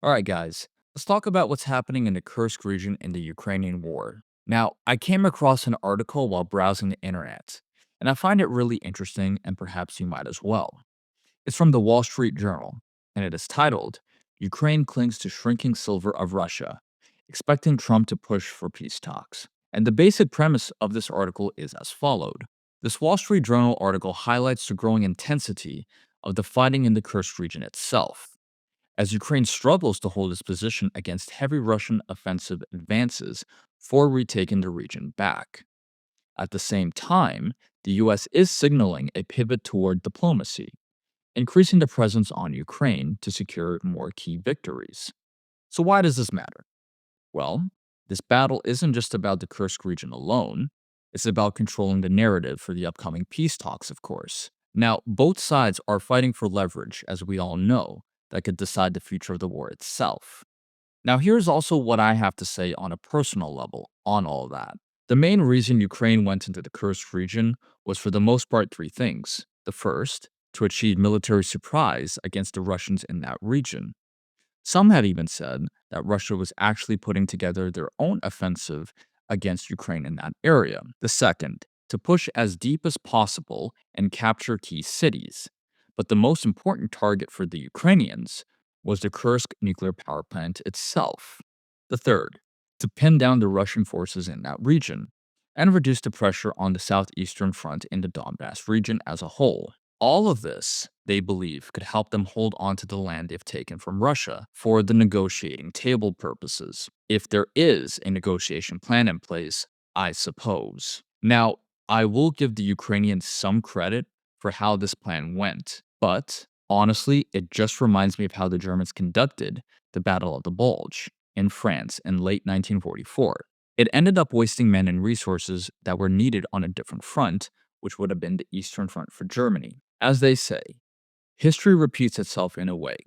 Alright, guys, let's talk about what's happening in the Kursk region in the Ukrainian war. Now, I came across an article while browsing the internet, and I find it really interesting, and perhaps you might as well. It's from the Wall Street Journal, and it is titled, Ukraine Clings to Shrinking Silver of Russia, Expecting Trump to Push for Peace Talks. And the basic premise of this article is as followed. This Wall Street Journal article highlights the growing intensity of the fighting in the Kursk region itself as Ukraine struggles to hold its position against heavy Russian offensive advances for retaking the region back. At the same time, the US is signaling a pivot toward diplomacy, increasing the presence on Ukraine to secure more key victories. So, why does this matter? Well, this battle isn't just about the Kursk region alone, it's about controlling the narrative for the upcoming peace talks, of course. Now, both sides are fighting for leverage, as we all know, that could decide the future of the war itself. Now, here's also what I have to say on a personal level on all that. The main reason Ukraine went into the Kursk region was for the most part three things. The first, to achieve military surprise against the Russians in that region. Some had even said that Russia was actually putting together their own offensive against Ukraine in that area. The second, to push as deep as possible and capture key cities. But the most important target for the Ukrainians was the Kursk nuclear power plant itself. The third, to pin down the Russian forces in that region and reduce the pressure on the southeastern front in the Donbass region as a whole. All of this, they believe, could help them hold on to the land they've taken from Russia for the negotiating table purposes, if there is a negotiation plan in place, I suppose. Now, I will give the Ukrainians some credit for how this plan went, but honestly, it just reminds me of how the Germans conducted the Battle of the Bulge in France in late 1944. It ended up wasting men and resources that were needed on a different front, which would have been the Eastern Front for Germany. As they say, history repeats itself in a way.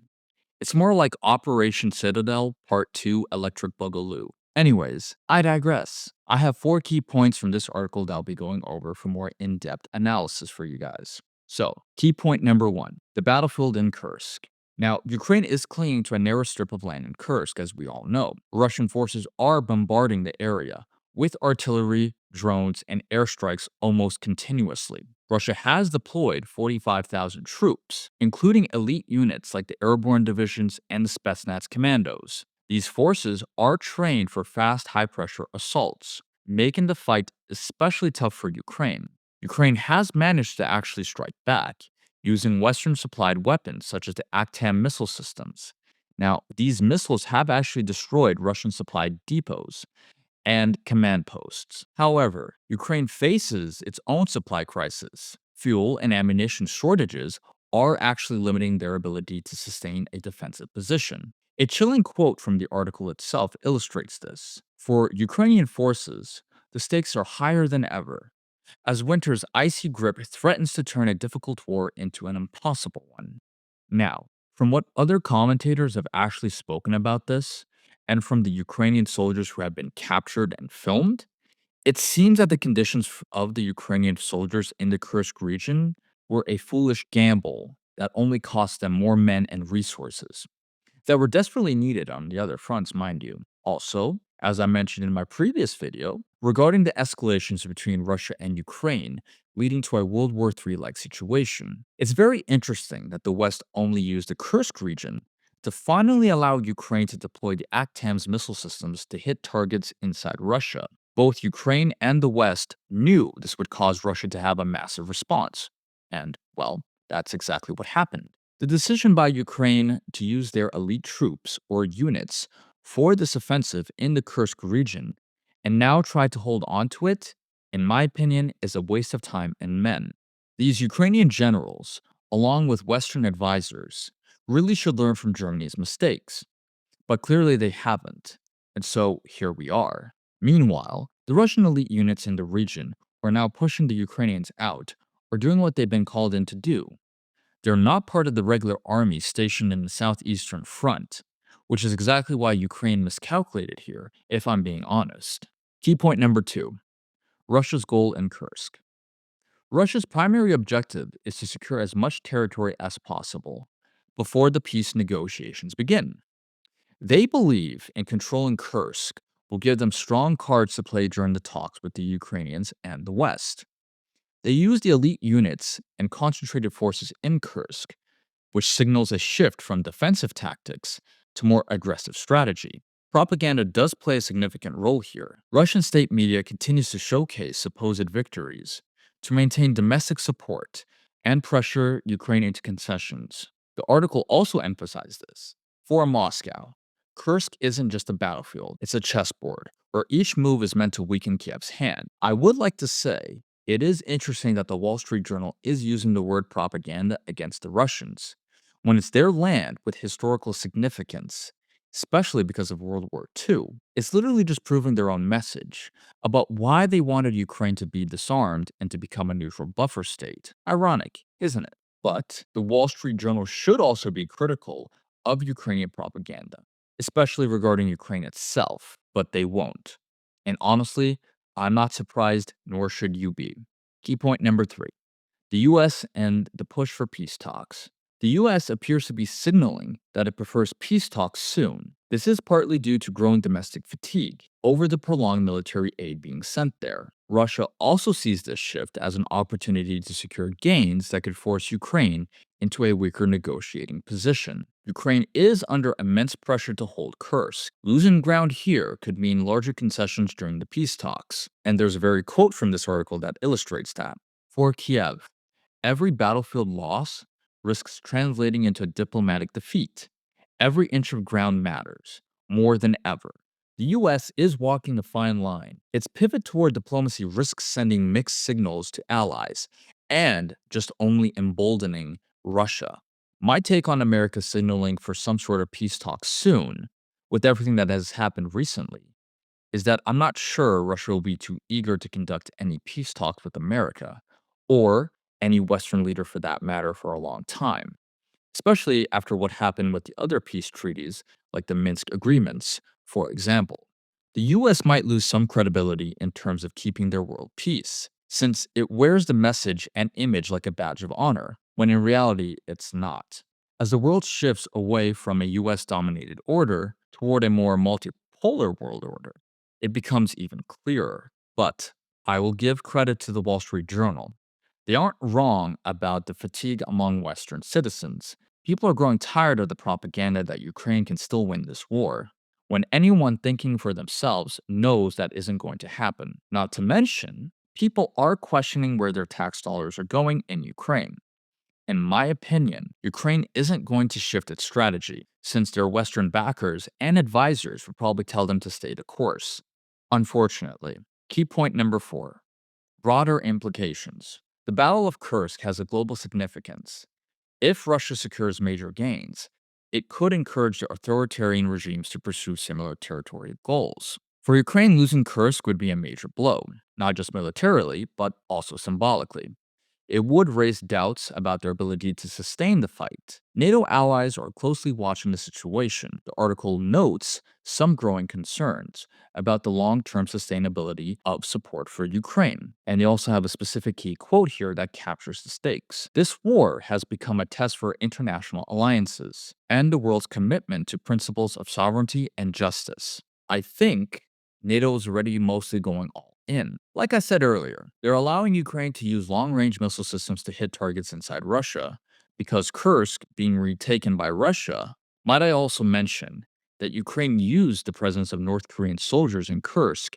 It's more like Operation Citadel Part 2 Electric Boogaloo. Anyways, I digress. I have four key points from this article that I'll be going over for more in depth analysis for you guys. So, key point number one, the battlefield in Kursk. Now, Ukraine is clinging to a narrow strip of land in Kursk, as we all know. Russian forces are bombarding the area with artillery, drones, and airstrikes almost continuously. Russia has deployed 45,000 troops, including elite units like the airborne divisions and the Spetsnaz commandos. These forces are trained for fast, high pressure assaults, making the fight especially tough for Ukraine. Ukraine has managed to actually strike back, using Western supplied weapons such as the ACTAM missile systems. Now, these missiles have actually destroyed Russian supplied depots and command posts. However, Ukraine faces its own supply crisis. Fuel and ammunition shortages are actually limiting their ability to sustain a defensive position. A chilling quote from the article itself illustrates this. For Ukrainian forces, the stakes are higher than ever, as winter's icy grip threatens to turn a difficult war into an impossible one. Now, from what other commentators have actually spoken about this, and from the Ukrainian soldiers who have been captured and filmed, it seems that the conditions of the Ukrainian soldiers in the Kursk region were a foolish gamble that only cost them more men and resources that were desperately needed on the other fronts, mind you. Also, as I mentioned in my previous video, regarding the escalations between Russia and Ukraine, leading to a World War III like situation, it's very interesting that the West only used the Kursk region to finally allow Ukraine to deploy the ACTAMS missile systems to hit targets inside Russia. Both Ukraine and the West knew this would cause Russia to have a massive response. And, well, that's exactly what happened. The decision by Ukraine to use their elite troops or units for this offensive in the Kursk region and now try to hold on to it, in my opinion, is a waste of time and men. These Ukrainian generals, along with Western advisors, really should learn from Germany's mistakes, but clearly they haven't. And so here we are. Meanwhile, the Russian elite units in the region are now pushing the Ukrainians out or doing what they've been called in to do. They're not part of the regular army stationed in the southeastern front, which is exactly why Ukraine miscalculated here, if I'm being honest. Key point number two, Russia's goal in Kursk. Russia's primary objective is to secure as much territory as possible before the peace negotiations begin. They believe in controlling Kursk will give them strong cards to play during the talks with the Ukrainians and the West. They use the elite units and concentrated forces in Kursk, which signals a shift from defensive tactics to more aggressive strategy. Propaganda does play a significant role here. Russian state media continues to showcase supposed victories to maintain domestic support and pressure Ukraine into concessions. The article also emphasized this. For Moscow, Kursk isn't just a battlefield, it's a chessboard where each move is meant to weaken Kiev's hand. I would like to say it is interesting that the Wall Street Journal is using the word propaganda against the Russians when it's their land with historical significance, especially because of World War II. It's literally just proving their own message about why they wanted Ukraine to be disarmed and to become a neutral buffer state. Ironic, isn't it? But the Wall Street Journal should also be critical of Ukrainian propaganda, especially regarding Ukraine itself, but they won't. And honestly, I'm not surprised, nor should you be. Key point number 3, the US and the push for peace talks. The US appears to be signaling that it prefers peace talks soon. This is partly due to growing domestic fatigue over the prolonged military aid being sent there. Russia also sees this shift as an opportunity to secure gains that could force Ukraine into a weaker negotiating position. Ukraine is under immense pressure to hold Kursk. Losing ground here could mean larger concessions during the peace talks. And there's a very quote from this article that illustrates that. For Kiev, every battlefield loss risks translating into a diplomatic defeat. Every inch of ground matters, more than ever. The US is walking the fine line. Its pivot toward diplomacy risks sending mixed signals to allies and just only emboldening Russia. My take on America signaling for some sort of peace talks soon, with everything that has happened recently, is that I'm not sure Russia will be too eager to conduct any peace talks with America, or any Western leader for that matter, for a long time, especially after what happened with the other peace treaties, like the Minsk agreements, for example. The US might lose some credibility in terms of keeping their world peace, since it wears the message and image like a badge of honor, when in reality, it's not. As the world shifts away from a US dominated order toward a more multipolar world order, it becomes even clearer. But I will give credit to the Wall Street Journal. They aren't wrong about the fatigue among Western citizens. People are growing tired of the propaganda that Ukraine can still win this war, when anyone thinking for themselves knows that isn't going to happen. Not to mention, people are questioning where their tax dollars are going in Ukraine. In my opinion, Ukraine isn't going to shift its strategy, since their Western backers and advisors would probably tell them to stay the course. Unfortunately. Key point number 4, broader implications. The Battle of Kursk has a global significance. If Russia secures major gains, it could encourage the authoritarian regimes to pursue similar territorial goals. For Ukraine, losing Kursk would be a major blow, not just militarily, but also symbolically. It would raise doubts about their ability to sustain the fight. NATO allies are closely watching the situation. The article notes some growing concerns about the long term sustainability of support for Ukraine. And they also have a specific key quote here that captures the stakes. This war has become a test for international alliances and the world's commitment to principles of sovereignty and justice. I think NATO is already mostly going all in. Like I said earlier, they're allowing Ukraine to use long range missile systems to hit targets inside Russia because Kursk being retaken by Russia. Might I also mention that Ukraine used the presence of North Korean soldiers in Kursk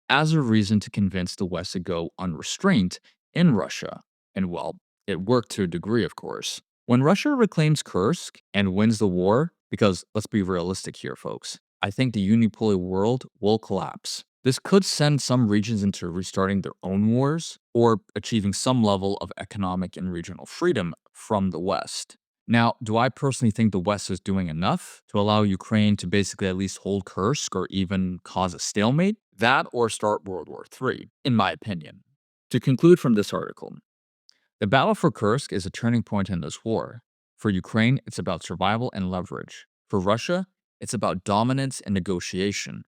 as a reason to convince the West to go unrestrained in Russia. And well, it worked to a degree, of course. When Russia reclaims Kursk and wins the war, because let's be realistic here, folks, I think the unipolar world will collapse. This could send some regions into restarting their own wars or achieving some level of economic and regional freedom from the West. Now, do I personally think the West is doing enough to allow Ukraine to basically at least hold Kursk or even cause a stalemate? That or start World War III, in my opinion. To conclude from this article, the battle for Kursk is a turning point in this war. For Ukraine, it's about survival and leverage. For Russia, it's about dominance and negotiation.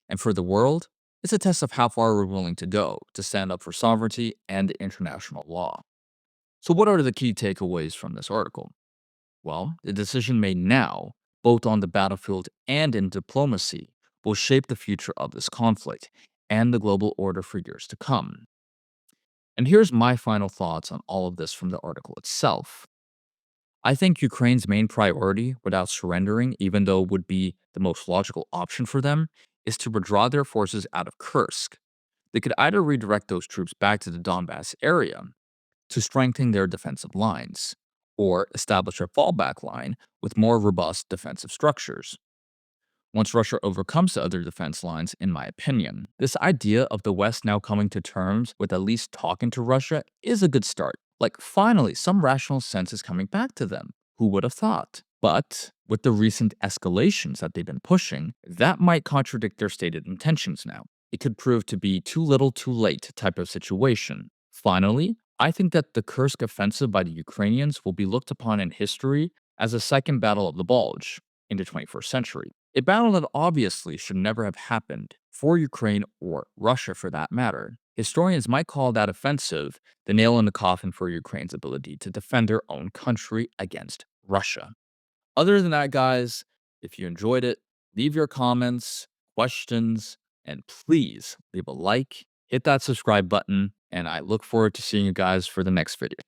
And for the world, it's a test of how far we're willing to go to stand up for sovereignty and international law. So, what are the key takeaways from this article? Well, the decision made now both on the battlefield and in diplomacy, will shape the future of this conflict and the global order for years to come. And here's my final thoughts on all of this from the article itself. I think Ukraine's main priority, without surrendering, even though it would be the most logical option for them, is to withdraw their forces out of Kursk. They could either redirect those troops back to the Donbass area to strengthen their defensive lines, or establish a fallback line with more robust defensive structures. Once Russia overcomes the other defense lines, in my opinion, this idea of the West now coming to terms with at least talking to Russia is a good start. Like, finally, some rational sense is coming back to them. Who would have thought? But with the recent escalations that they've been pushing, that might contradict their stated intentions now. It could prove to be too little too late type of situation. Finally, I think that the Kursk offensive by the Ukrainians will be looked upon in history as a second battle of the Bulge in the 21st century. A battle that obviously should never have happened for Ukraine or Russia for that matter. Historians might call that offensive the nail in the coffin for Ukraine's ability to defend their own country against Russia. Other than that, guys, if you enjoyed it, leave your comments, questions, and please leave a like, hit that subscribe button, and I look forward to seeing you guys for the next video.